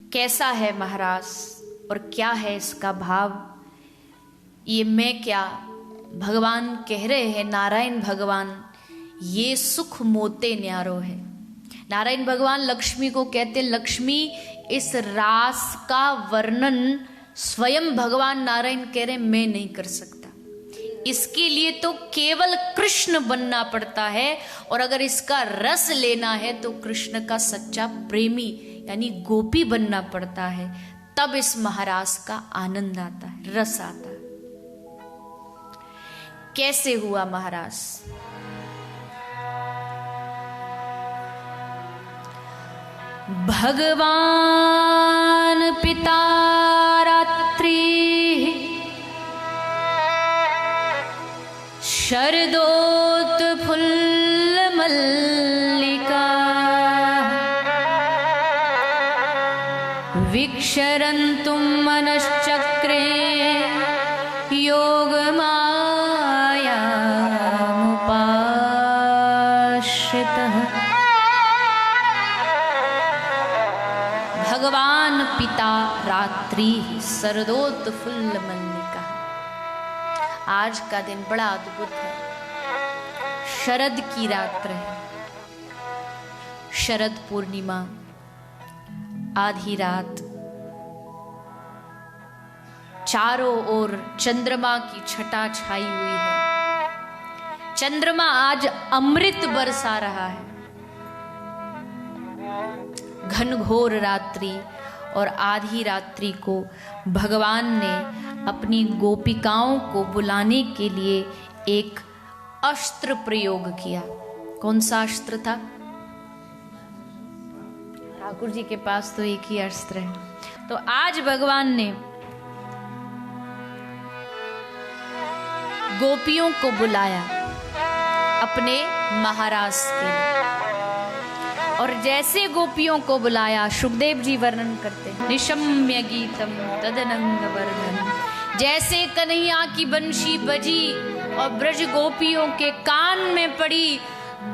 कैसा है महाराज और क्या है इसका भाव, ये मैं क्या। भगवान कह रहे हैं, नारायण भगवान, ये सुख मोते न्यारो है। नारायण भगवान लक्ष्मी को कहते, लक्ष्मी इस रास का वर्णन स्वयं भगवान नारायण कह रहे मैं नहीं कर सकता, इसके लिए तो केवल कृष्ण बनना पड़ता है, और अगर इसका रस लेना है तो कृष्ण का सच्चा प्रेमी यानी गोपी बनना पड़ता है, तब इस महारास का आनंद आता है, रस आता है। कैसे हुआ महारास? भगवान पिता रात्रि शरदोत्फुल्ल मल्लिका विक्षरन्तुं मनश्चक्रे योगमायामुपाश्रितः। भगवान पिता रात्रि शरदोत्फुल्ल मल्लिका। आज का दिन बड़ा अद्भुत है, शरद की रात्र है, शरद पूर्णिमा, आधी रात, चारों ओर चंद्रमा की छटा छाई हुई है। चंद्रमा आज अमृत बरसा रहा है। घनघोर रात्रि और आधी रात्रि को भगवान ने अपनी गोपिकाओं को बुलाने के लिए एक अस्त्र प्रयोग किया। कौन सा अस्त्र था? ठाकुर जी के पास तो एक ही अस्त्र है। तो आज भगवान ने गोपियों को बुलाया अपने महाराज के लिए, और जैसे गोपियों को बुलाया, सुखदेव जी वर्णन करते हैं, निशम्य गीतम तदनंग वर्धन, जैसे कन्हैया की बंशी बजी और ब्रज गोपियों के कान में पड़ी,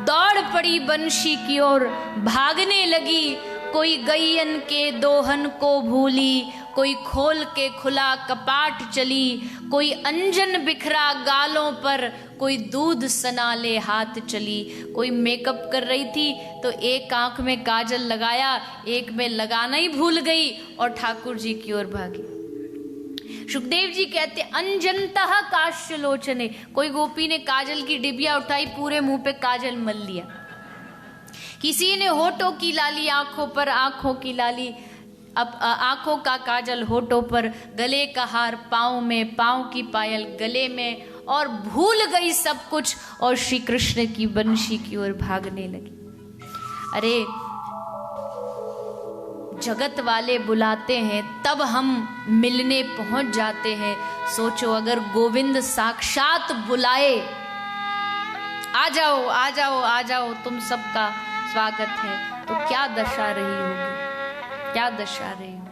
दौड़ पड़ी बंशी की ओर, भागने लगी। कोई गैयन के दोहन को भूली, कोई खोल के खुला कपाट चली, कोई अंजन बिखरा गालों पर, कोई दूध सनाले हाथ चली। कोई मेकअप कर रही थी तो एक आंख में काजल लगाया, एक में लगाना ही भूल गई और ठाकुर जी की ओर भागी। सुखदेव जी कहते अंजनतः काश्यलोचने, कोई गोपी ने काजल की डिबिया उठाई, पूरे मुंह पे काजल मल लिया। किसी ने होठों की लाली आंखों पर, आंखों की लाली अब आंखों का काजल होठों पर, गले का हार पाँव में, पाँव की पायल गले में, और भूल गई सब कुछ और श्री कृष्ण की बंशी की ओर भागने लगी। अरे जगत वाले बुलाते हैं तब हम मिलने पहुंच जाते हैं। सोचो अगर गोविंद साक्षात बुलाए, आ जाओ आ जाओ आ जाओ तुम सबका स्वागत है, तो क्या दशा रही होगी, क्या दशा रही होगी।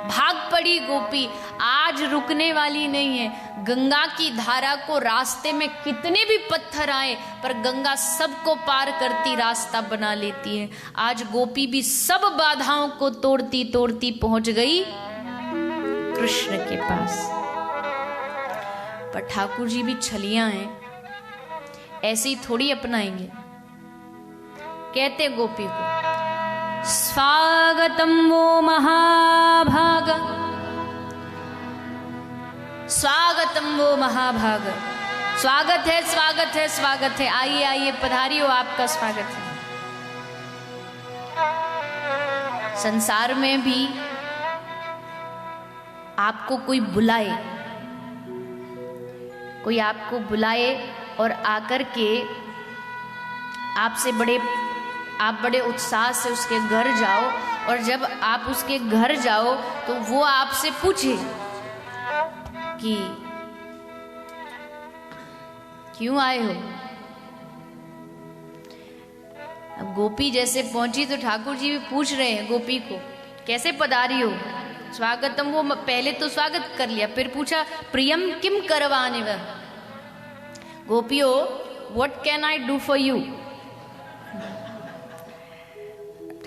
भाग पड़ी गोपी, आज रुकने वाली नहीं है। गंगा की धारा को रास्ते में कितने भी पत्थर आए पर गंगा सबको पार करती रास्ता बना लेती है। आज गोपी भी सब बाधाओं को तोड़ती तोड़ती पहुंच गई कृष्ण के पास। पर ठाकुर जी भी छलियां हैं, ऐसे ही थोड़ी अपनाएंगे। कहते गोपी को, स्वागतम वो महाभाग, स्वागतम वो महाभाग, स्वागत है स्वागत है स्वागत है, आइए आइए पधारियो, आपका स्वागत है। संसार में भी आपको कोई बुलाए, कोई आपको बुलाए और आकर के आपसे आप बड़े उत्साह से उसके घर जाओ, और जब आप उसके घर जाओ तो वो आपसे पूछे कि क्यों आए हो। अब गोपी जैसे पहुंची तो ठाकुर जी भी पूछ रहे हैं गोपी को, कैसे पधारी हो, स्वागतम। वो पहले तो स्वागत कर लिया, फिर पूछा प्रियम किम करवाने वह। गोपियों, what can I do for you.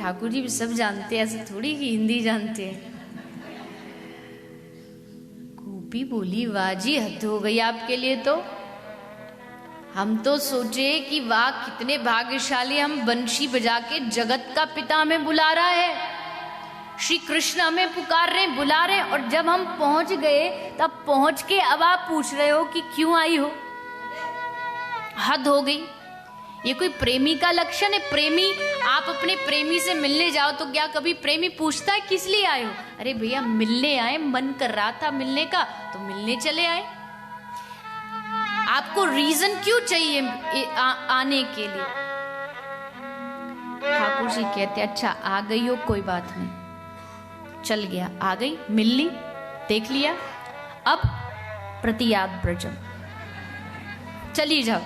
Thakur ji भी सब जानते हैं, ऐसे थोड़ी कि हिंदी जानते हैं। गोपी बोली, वाह जी, हद हो गई आपके लिए तो। हम तो सोचे कि वाह कितने भाग्यशाली, हम बंशी बजा के जगत का पिता हमें बुला रहा है, श्री कृष्ण हमें पुकार रहे हैं, बुला रहे हैं, और जब हम पहुंच गए तब पहुंच के अब आप पूछ रहे हो कि क्यों आई हो। हद हो गई। ये कोई प्रेमी का लक्षण है? प्रेमी, आप अपने प्रेमी से मिलने जाओ तो क्या कभी प्रेमी पूछता है किस लिए आए हो? अरे भैया मिलने आए, मन कर रहा था मिलने का तो मिलने चले आए। आपको रीजन क्यों चाहिए आने के लिए? ठाकुर जी कहते अच्छा आ गई हो, कोई बात नहीं, चल गया, आ गई, मिल ली, देख लिया, अब प्रतियाद ब्रजम, चली जाओ,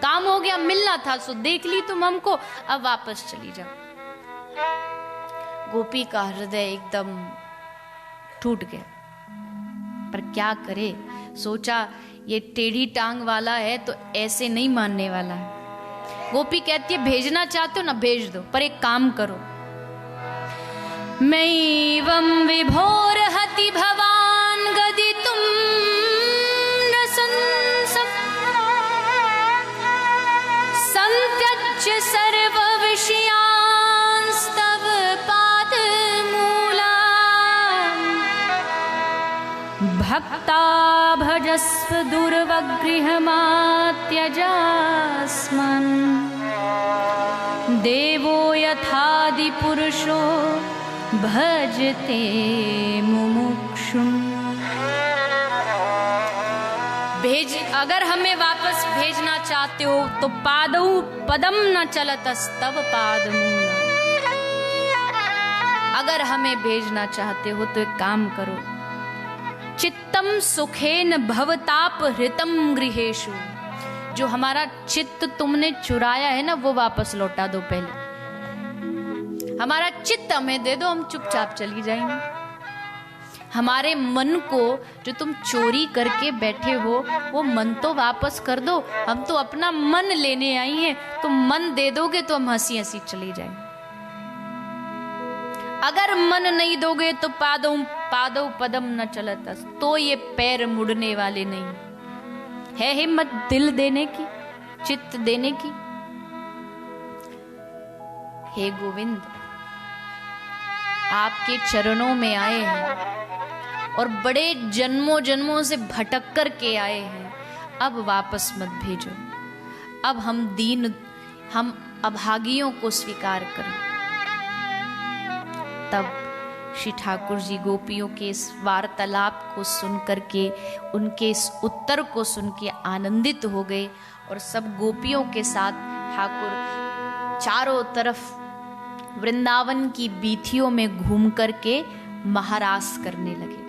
काम हो गया, मिलना था सो देख ली तुम हमको, अब वापस चली जाओ। गोपी का हृदय एकदम टूट गया, पर क्या करे, सोचा ये टेढ़ी टांग वाला है तो ऐसे नहीं मानने वाला है। गोपी कहती है भेजना चाहते हो ना, भेज दो, पर एक काम करो, मैवं विभोरहति भवान गदितुं न संसम् संत्यज्य सर्व विषयांस्तव पादमूलां भक्ता भजस्व दुर्वगृहमात्यजास्मन् देवो यथादिपुरुषो भजते मुमुक्षुम्। भेज, अगर हमें वापस भेजना चाहते हो तो पादौ पदम न चलतस्तव पादमूलम्। अगर हमें भेजना चाहते हो तो एक काम करो, चित्तम सुखेन भवताप हृतम गृहेषु, जो हमारा चित्त तुमने चुराया है ना वो वापस लौटा दो। पहले हमारा चित्त हमें दे दो, हम चुपचाप चली जाएंगे। हमारे मन को जो तुम चोरी करके बैठे हो वो मन तो वापस कर दो। हम तो अपना मन लेने आई हैं, तुम मन दे दोगे तो हम हंसी हंसी चली जाएंगे। अगर मन नहीं दोगे तो पादौ पादौ पदम न चलतस, तो ये पैर मुड़ने वाले नहीं। है हिम्मत दिल देने की, चित्त देने की? हे गोविंद, आपके चरणों में आए हैं और बड़े जन्मों जन्मों से भटक कर के आए हैं, अब वापस मत भेजो। अब हम अभागियों को स्वीकार करें। तब श्री ठाकुर जी गोपियों के इस वार्तालाप को सुन करके, उनके इस उत्तर को सुन के आनंदित हो गए और सब गोपियों के साथ ठाकुर चारों तरफ वृंदावन की बीथियों में घूम करके महारास करने लगे।